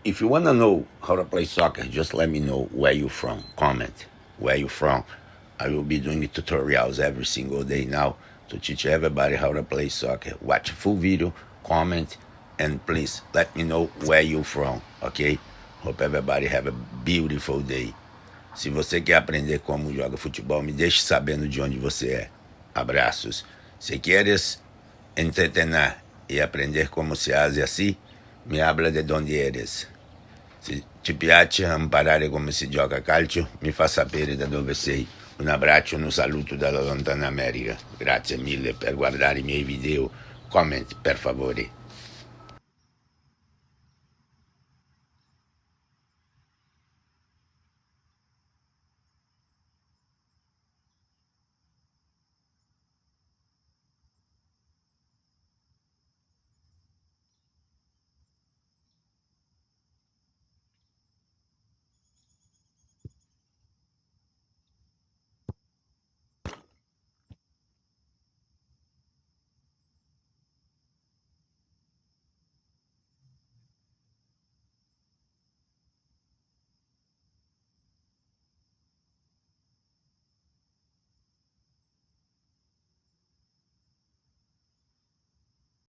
if you want to know how to play soccer, just let me know where you from. Comment where you from. I will be doing tutorials every single day now to teach everybody how to play soccer. Watch full video, comment, and please let me know where you from, okay? Hope everybody have a beautiful day. Se você quer aprender como joga futebol, me deixe sabendo de onde você é. Abraços. Se quieres entretener e aprender como se hace así, me habla de donde eres. Se ti piace imparare come si gioca a calcio, mi fa sapere da dove sei. Un abbraccio e un saluto dalla lontana America. Grazie mille per guardare i miei video. Comment per favore.